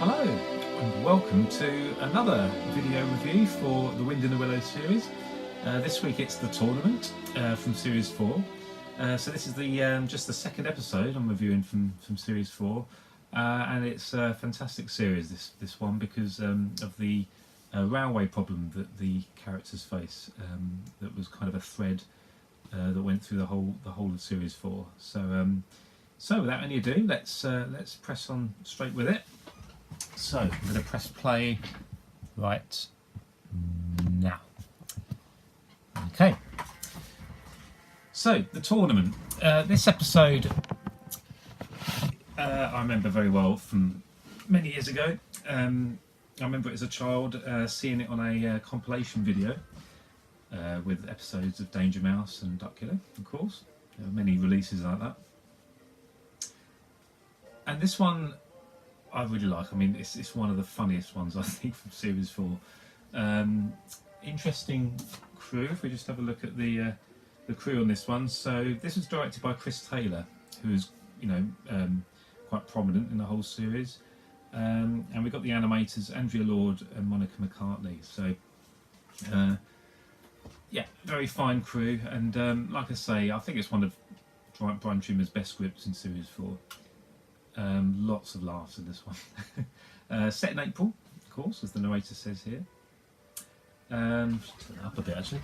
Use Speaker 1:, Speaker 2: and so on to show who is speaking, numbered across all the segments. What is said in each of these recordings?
Speaker 1: Hello and welcome to another video review for the Wind in the Willows series. This week it's the tournament from series 4. So this is the just the second episode I'm reviewing from series 4, and it's a fantastic series this one because of the railway problem that the characters face. That was kind of a thread that went through the whole of series 4. So without any ado, let's press on straight with it. So I'm going to press play right now. Okay. So the tournament. This episode I remember very well from many years ago. I remember it as a child seeing it on a compilation video with episodes of Danger Mouse and Duck Killer, of course. There were many releases like that. And this one I really like. I mean, it's one of the funniest ones I think from series 4. Interesting crew. If we just have a look at the crew on this one. So this was directed by Chris Taylor, who is quite prominent in the whole series. And we've got the animators Andrea Lord and Monica McCartney. So yeah, very fine crew. And like I say, I think it's one of Brian Trimmer's best scripts in series 4. Lots of laughs in this one. Set in April, of course, as the narrator says here. Just turn it up a bit actually.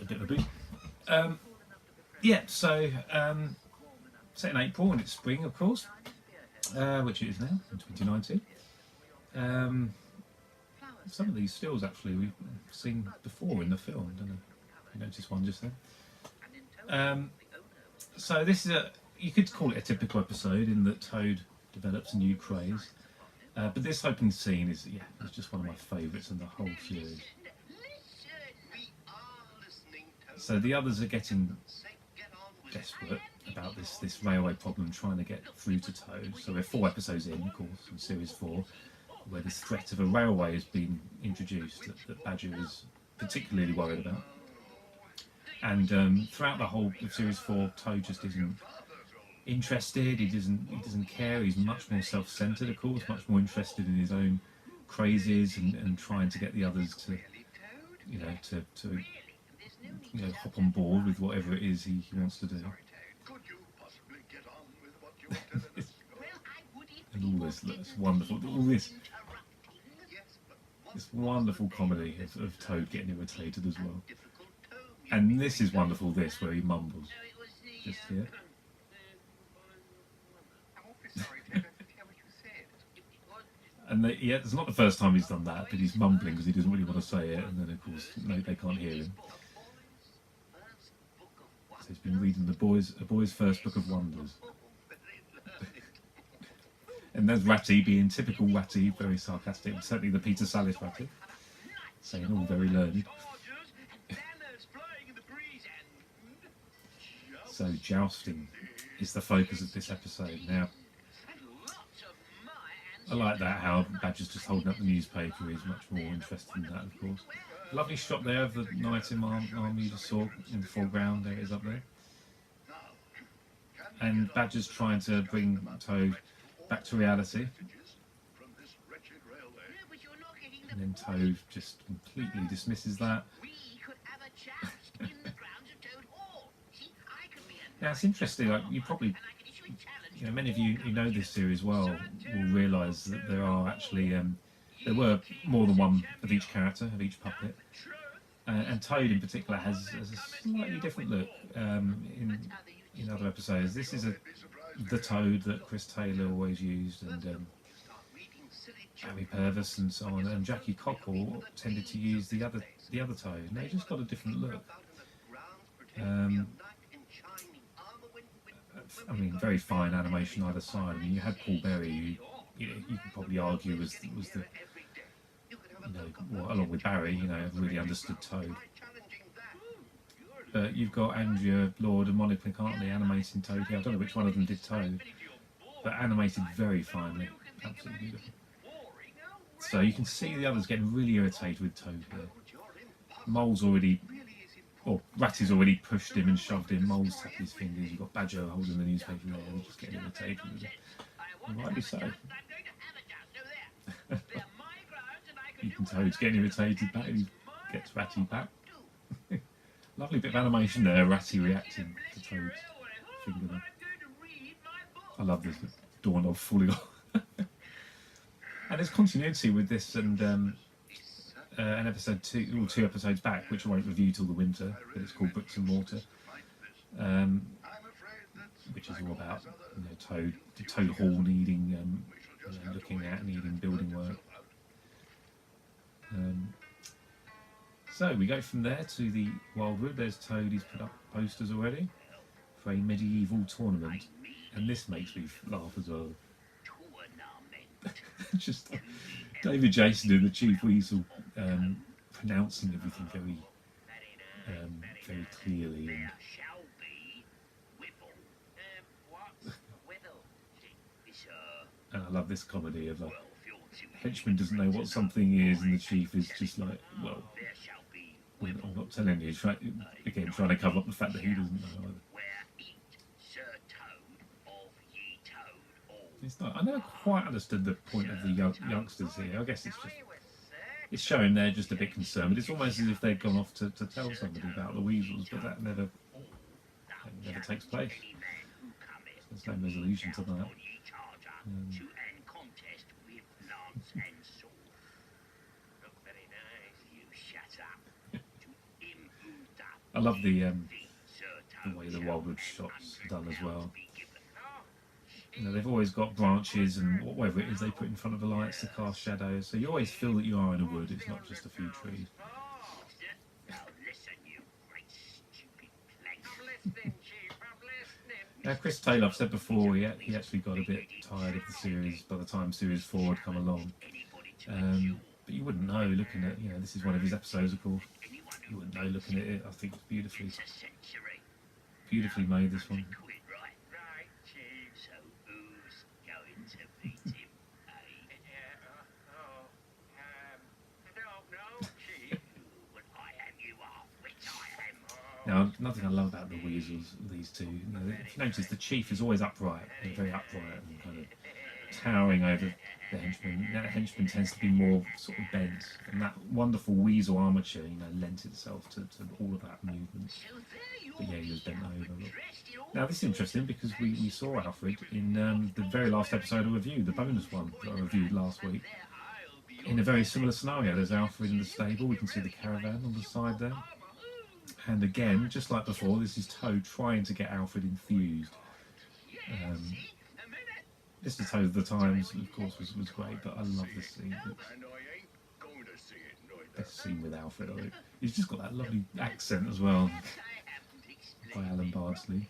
Speaker 1: A bit of a boot. Yeah, so set in April, and it's spring, of course, which it is now in 2019. Some of these stills actually we've seen before in the film. I don't know if you noticed one just then. So this is you could call it a typical episode in that Toad develops a new craze, but this opening scene is it's just one of my favourites in the whole series. So the others are getting desperate about this railway problem, trying to get through to Toad. So we're 4 episodes in, of course, in series 4, where this threat of a railway has been introduced that Badger is particularly worried about. And throughout the whole of series 4, Toad just isn't interested. He doesn't care. He's much more self-centered, of course, much more interested in his own crazes and trying to get the others to hop on board with whatever it is he wants to do. And all this wonderful, this wonderful comedy of Toad getting irritated as well. And this is wonderful, this, where he mumbles just here. And it's not the first time he's done that, but he's mumbling because he doesn't really want to say it, and then of course they can't hear him. So he's been reading a boy's first book of wonders. And there's Ratty being typical Ratty, very sarcastic, certainly the Peter Sallis Ratty, saying all very learned. So jousting is the focus of this episode. Now, I like that, how Badger's just holding up the newspaper. He's much more interested in that, of course. Lovely shot there of the knight in armour you just saw in the foreground. There it is up there. And Badger's trying to bring Toad back to reality. And then Toad just completely dismisses that. Now it's interesting, like many of you who know this series well will realise that there are actually there were more than one of each character, of each puppet, and Toad in particular has a slightly different look in other episodes. This is the Toad that Chris Taylor always used, and Barry Purvis and so on, and Jackie Cockle tended to use the other Toad, and they just got a different look. I mean, very fine animation either side. I mean, you had Paul Berry, who you could probably argue was the along with Barry, really understood Toad. But you've got Andrea Lord and Monica McCartney animating Toad here. I don't know which one of them did Toad, but animated very finely, absolutely beautiful. So you can see the others getting really irritated with Toad here. Ratty's already pushed him and shoved him. Mole's tapped his fingers. You've got Badger holding the newspaper there and just getting irritated with it. Rightly so. Even Toad's getting irritated back. He gets Ratty back. Lovely bit of animation there, Ratty reacting to Toad's finger there. I love this doorknob falling off. And there's continuity with this and an episode 2, or 2 episodes back, which I won't review till the winter, but it's called Bricks and Mortar, which is all about Toad Hall needing looking at, needing building work. So we go from there to the Wildwood. There's Toad. He's put up posters already for a medieval tournament, and this makes me laugh as well. Just David Jason doing the Chief Weasel, pronouncing everything very clearly. And I love this comedy of henchman doesn't know what something is, and the chief is just like, well, I'm not telling you. Again, trying to cover up the fact that he doesn't know either. It's not, I never quite understood the point of the youngsters here. I guess it's showing they're just a bit concerned. But it's almost as if they'd gone off to tell somebody about the weasels, but that never takes place. There's no resolution to that. I love the way the Wildwood shot's done as well. They've always got branches and whatever it is they put in front of the lights to cast shadows, so you always feel that you are in a wood. It's not just a few trees. Now, Chris Taylor, I've said before, he actually got a bit tired of the series by the time Series 4 had come along. But you wouldn't know looking at, this is one of his episodes, of course. You wouldn't know looking at it. I think it's beautifully made, this one. Now, another thing I love about the weasels, these two, if you notice, the chief is always upright, very upright and kind of towering over the henchman. That henchman tends to be more sort of bent, and that wonderful weasel armature, lent itself to all of that movement. But yeah, he was bent over. Now, this is interesting because we saw Alfred in the very last episode of Review, the bonus one that I reviewed last week. In a very similar scenario, there's Alfred in the stable. We can see the caravan on the side there. And again, just like before, this is Toad trying to get Alfred enthused. This is Toad of the Times, of course, was great, but I love this scene. Best scene with Alfred, I think. He's just got that lovely accent as well, by Alan Bardsley.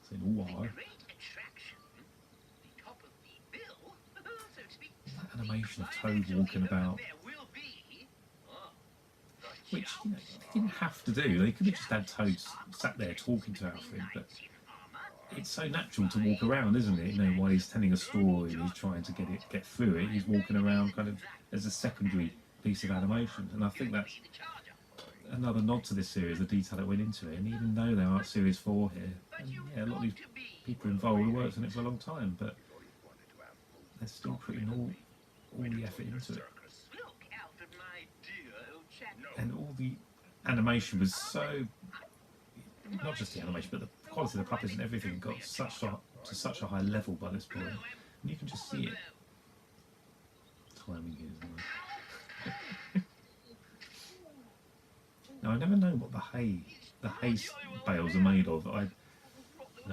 Speaker 1: Saying, "Why?" That animation of Toad walking about, which they didn't have to do. They could have just had Toad sat there talking to Alfred, but it's so natural to walk around, isn't it? While he's telling a story and he's trying to get through it, he's walking around kind of as a secondary piece of animation. And I think that's another nod to this series, the detail that went into it. And even though they are at Series 4 here, and a lot of these people involved have worked on it for a long time, but they're still putting all the effort into it. And all the animation was so, not just the animation, but the quality of the puppets and everything got to such a high level by this point. And you can just see it. Timing is Now I never know what the hay bales are made of. I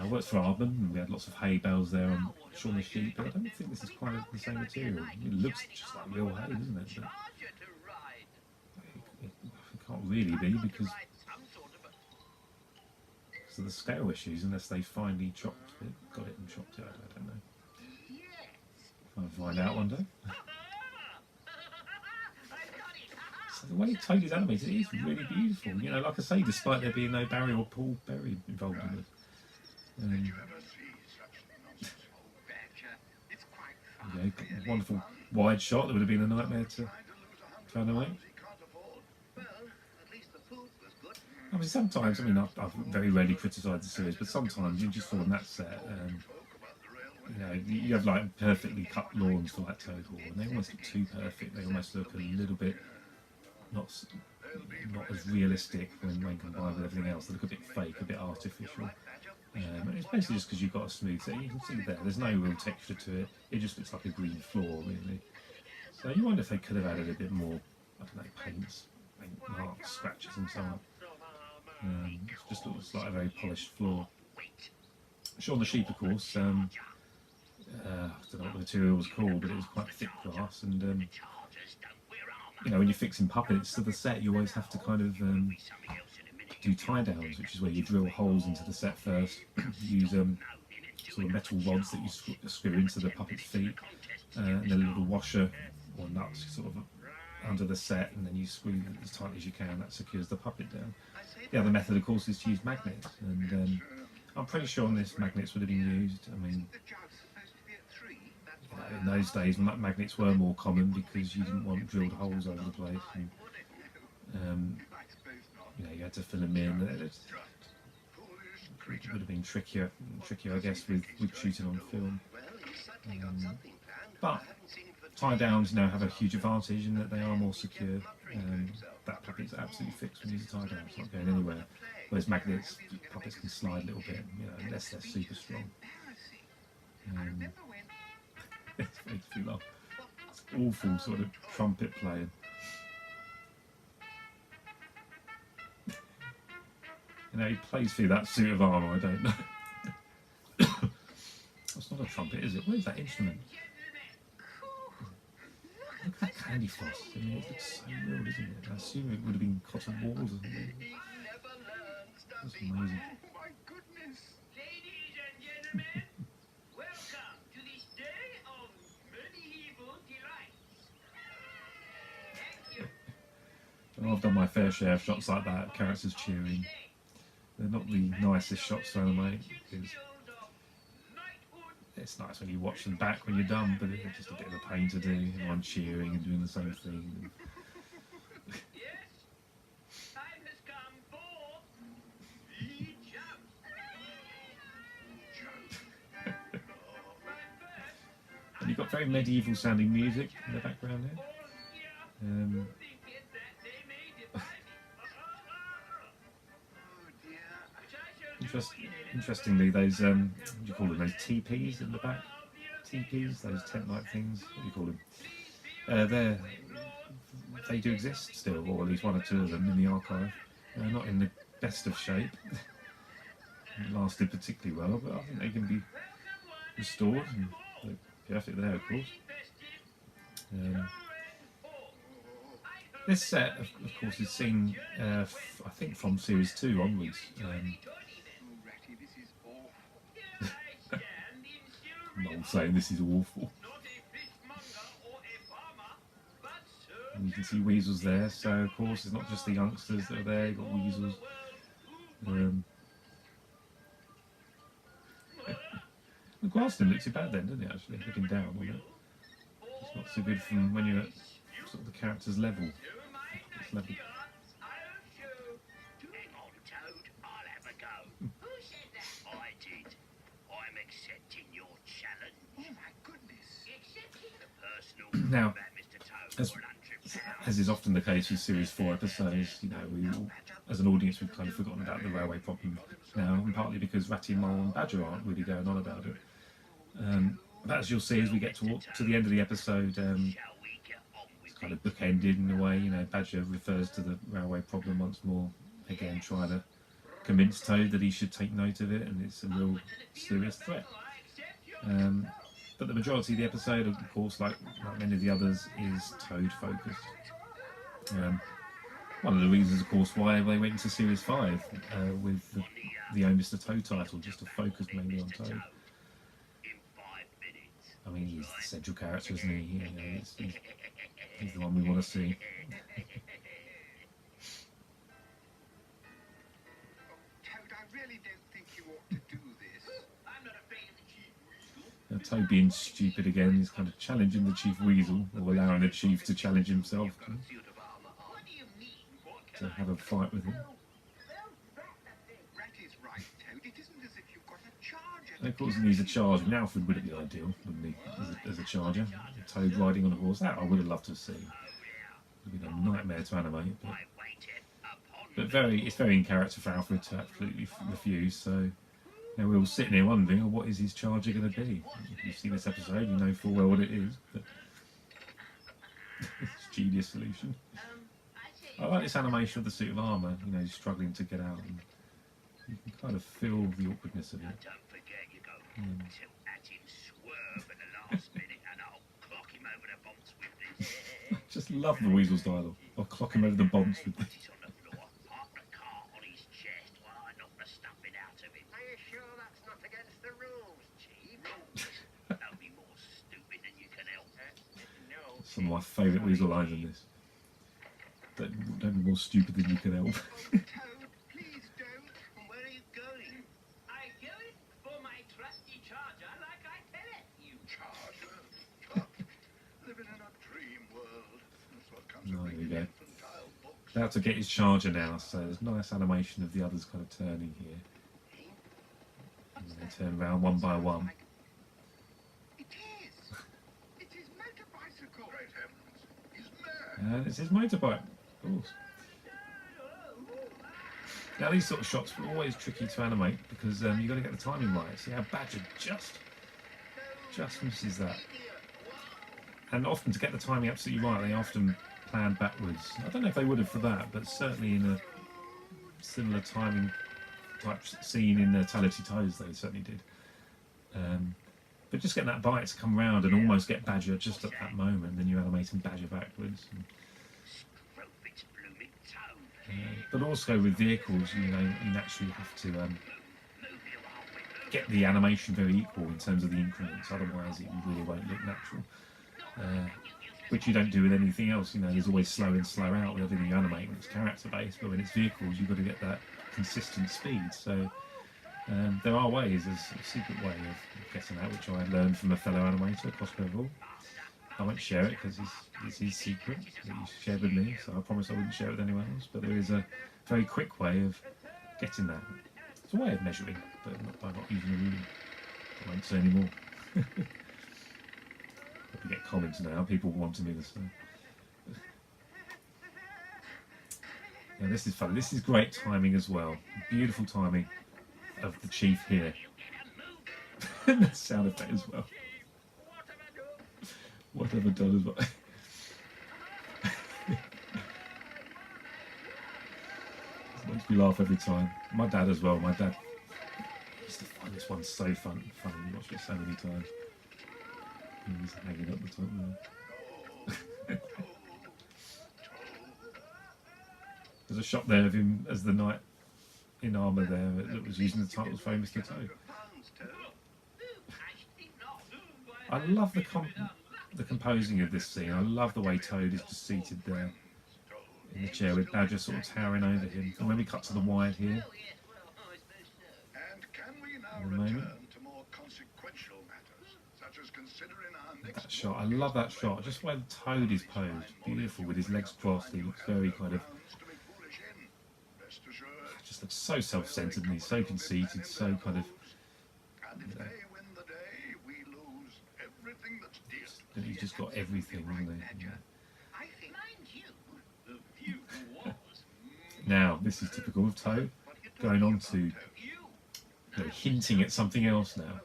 Speaker 1: worked for Arbon and we had lots of hay bales there on Shaun the Sheep, but I don't think this is quite the same material. It looks just like real hay, doesn't it? But it can't really be because of the scale issues, unless they finally got it and chopped it. I don't know. I'll find out one day. So the way Toad is animated is really beautiful. Like I say, despite there being no Barry or Paul Berry involved in it. Wonderful wide shot that would have been a nightmare to animate. I mean, sometimes, I've very rarely criticised the series, but sometimes you just fall on that set, you know, you have like perfectly cut lawns for like Toad Hall, and they almost look too perfect. They almost look a little bit not as realistic when combined with everything else. They look a bit fake, a bit artificial. And it's basically just because you've got a smooth set. You can see there, there's no real texture to it. It just looks like a green floor, really. So you wonder if they could have added a bit more, I don't know, paint marks, scratches and so on. It just looks like a very polished floor. Shaun the Sheep, of course, I don't know what the material was called, but it was quite thick glass, and you know, when you're fixing puppets to the set, you always have to kind of do tie downs, which is where you drill holes into the set first, use sort of metal rods that you screw into the puppet's feet, and then a little washer or nuts sort of under the set, and then you screw as tight as you can. That secures the puppet down. The other method, of course, is to use magnets, and I'm pretty sure on this magnets would have been used. I mean, you know, in those days magnets were more common because you didn't want drilled holes over the place, and you know, you had to fill them in. It would have been trickier, I guess, with shooting on film. But tie downs now have a huge advantage in that they are more secure. That puppet's absolutely fixed when you use a tie down; it's not going anywhere. Whereas magnets, puppets can slide a little bit, you know, unless they're super strong. It makes me laugh. It's awful sort of trumpet playing. You know, he plays through that suit of armour, I don't know. That's not a trumpet, is it? What is that instrument? Look at that candy floss. I mean, it looks so real, doesn't it? I assume it would have been cotton balls or something. That's amazing.
Speaker 2: Oh my goodness! Ladies and gentlemen, welcome to this day of medieval delights. Thank you.
Speaker 1: I've done my fair share of shots like that, characters cheering. They're not the nicest shots to animate, because it's nice when you watch them back when you're done, but it's just a bit of a pain to do. Everyone cheering and doing the same thing. And you've got very medieval sounding music in the background here. Interestingly, those what do you call them? Those teepees in the back, teepees, those tent-like things. What do you call them? They do exist still, or at least one or two of them in the archive. Not in the best of shape. It lasted particularly well, but I think they can be restored and look perfect there, of course. This set, of course, is seen, I think, from Series 2 onwards. Mole saying this is awful. And you can see weasels there, so of course it's not just the youngsters that are there, you've got weasels. The glass didn't look too bad then, didn't it, actually, looking down on it? It's not so good from when you're at sort of the character's level. It's level. Now, as is often the case with Series 4 episodes, you know, we all, as an audience, we've kind of forgotten about the railway problem now, and partly because Ratty, Mole and Badger aren't really going on about it. But as you'll see, as we get to the end of the episode, it's kind of bookended in a way. You know, Badger refers to the railway problem once more, again trying to convince Toad that he should take note of it, and it's a real serious threat. But the majority of the episode, of course, like many of the others, is Toad focused. One of the reasons, of course, why they went into Series 5 with the Own Mr. Toad title, just to focus mainly on Toad. I mean, he's the central character, isn't he? You know, he's the one we want to see.
Speaker 2: Toad, I really don't think you ought to do this. I'm not afraid of the Chief Weasel.
Speaker 1: Now, Toad being stupid again, he's kind of challenging the Chief Weasel, or allowing the Chief to challenge himself to have a fight with him.
Speaker 2: Ratty's right, Toad. It isn't as if you've got a charge
Speaker 1: And of course he needs a charger. Now Alfred would have been ideal, wouldn't he, as a charger? A Toad riding on a horse. That I would have loved to have seen. It would have been a nightmare to animate, but it's very in character for Alfred to absolutely refuse. So now we're all sitting here wondering, oh, what is his charger going to be? If you've seen this episode, you know full well what it is. But it's a genius solution. I like this animation of the suit of armour, you know, struggling to get out. And you can kind of feel the awkwardness of it. I just love the Weasels dialogue. I'll clock him over the bonds with this. Some of my favourite Weasel lines in this. Don't be more stupid than you can help.
Speaker 2: Toad, please don't. Where are you going?
Speaker 3: I going for my trusty charger, like I tell it. You
Speaker 2: Charger. Living in a dream world. That's what comes
Speaker 1: Oh,
Speaker 2: of
Speaker 1: there you
Speaker 2: reading
Speaker 1: go.
Speaker 2: infantile books.
Speaker 1: About to get his charger now, so there's nice animation of the others kind of turning here. And they turn around one by one.
Speaker 2: It is. It is motorbicycle. Great heavens. He's mad.
Speaker 1: And it's his motorbike, of course. Now these sort of shots were always tricky to animate because you've got to get the timing right. See how Badger just misses that. And often to get the timing absolutely right, they often plan backwards. I don't know if they would have for that, but certainly in a similar timing type scene in Talented Toads, they certainly did. But just getting that bite to come round and almost get Badger just at that moment, then you're animating Badger backwards. But also with vehicles, you know, you naturally have to get the animation very equal in terms of the increments, otherwise it really won't look natural. Which you don't do with anything else, you know, there's always slow in, slow out with everything you animate when it's character based, but when it's vehicles you've got to get that consistent speed. So there are ways, there's a secret way of getting that, which I learned from a fellow animator, Cosgrove Hall. I won't share it because it's his secret that he shared with me, so I promised I wouldn't share it with anyone else. But there is a very quick way of getting that. It's a way of measuring, but not by not using a ruler. I won't say any more. We get comments now, people wanting me to say. Yeah, this is funny. This is great timing as well. Beautiful timing of the chief here. And the sound effect as well. What have I done as well? It makes me laugh every time. My dad as well. My dad used to find this one so funny. He watched it so many times. He's hanging up the top there. There's a shot there of him as the knight in armour there that was using the titles for Mr. Toad. I love the composing of this scene. I love the way Toad is just seated there in the chair with Badger sort of towering over him. And when we cut to the wide here,
Speaker 2: And can we now
Speaker 1: in a moment,
Speaker 2: return to more consequential matters, such as considering our next
Speaker 1: that shot, I love that shot. Just the way the Toad is posed, beautiful with his legs crossed. He looks very kind of,
Speaker 2: rounds to be foolish in? Rest assured,
Speaker 1: just looks so self-centered and he's so conceited, so kind of,
Speaker 2: and if they win the day, we lose everything that's dear.
Speaker 1: that he's just got everything, hasn't he? Yeah.
Speaker 3: I think, mind you, the view was
Speaker 1: Now, this is typical of Toad, going on to,
Speaker 3: you.
Speaker 1: hinting at something else now.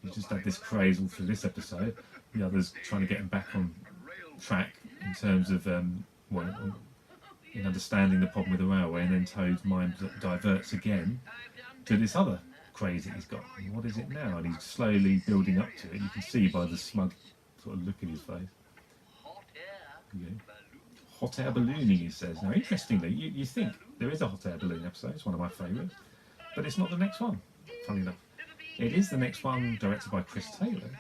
Speaker 1: He's just had this craze all through this episode. The others trying to get him back on track in terms of, in understanding the problem with the railway, and then Toad's mind diverts again to this other craze that he's got. And what is it now? And he's slowly building up to it. You can see by the smug sort of look in his face.
Speaker 3: Hot air.
Speaker 1: Yeah. Hot air ballooning, he says. Now, interestingly, you think there is a hot air balloon episode. It's one of my favourites, but it's not the next one. Funny enough, it is the next one directed by Chris Taylor,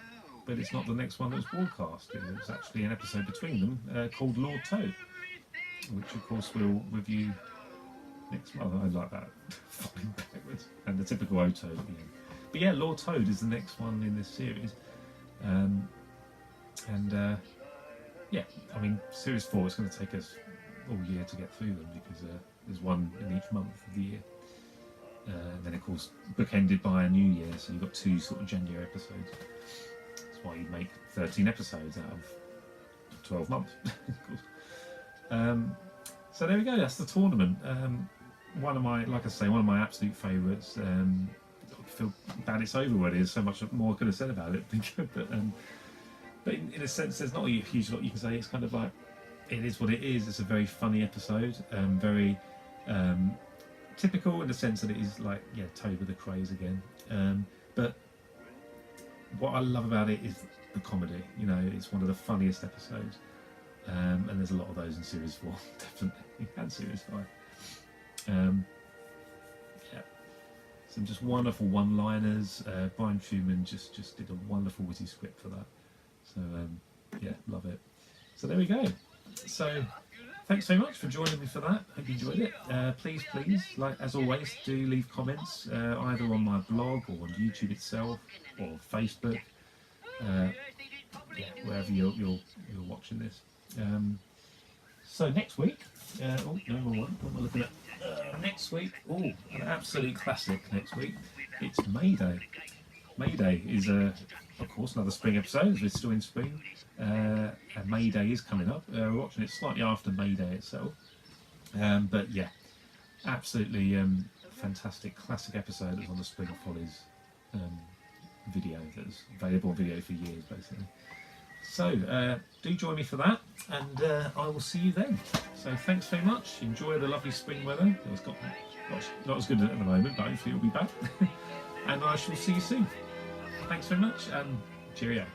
Speaker 1: but it's not the next one that was broadcast. It was actually an episode between them called Lord Toad, which of course we'll review next month. I like that falling backwards and the typical O-Toad at the end. But yeah, Lord Toad is the next one in this series, yeah, I mean, series 4 is going to take us all year to get through them because there's one in each month of the year. And then of course bookended by a new year, so you've got 2 sort of January episodes. That's why you make 13 episodes out of 12 months. Of course. So there we go, that's the tournament. One of my, like I say, one of my absolute favourites. I feel bad it's over when there's so much more I could have said about it. But in a sense, there's not a huge lot you can say. It's kind of like, it is what it is. It's a very funny episode, very typical in the sense that it is like, yeah, Toby the Craze again. But what I love about it is the comedy. You know, it's one of the funniest episodes. And there's a lot of those in Series 4, definitely, and Series 5. Yeah, some just wonderful one-liners. Brian Truman just did a wonderful witty script for that. So yeah, love it. So there we go. So thanks very much for joining me for that. Hope you enjoyed it. Please, like as always, do leave comments either on my blog or on YouTube itself or Facebook. Yeah, wherever you're watching this. So next week, oh no, what am I looking at? Next week, oh, an absolute classic next week. It's Mayday. Mayday is, of course, another spring episode, as we're still in spring. And Mayday is coming up. We're watching it slightly after Mayday itself. But yeah, absolutely fantastic classic episode that's on the Spring Follies video that's available on video for years, basically. So do join me for that, and I will see you then. So thanks very much. Enjoy the lovely spring weather. It's got not as good at the moment, but hopefully it'll be back. And I shall see you soon. Thanks very much, and cheerio.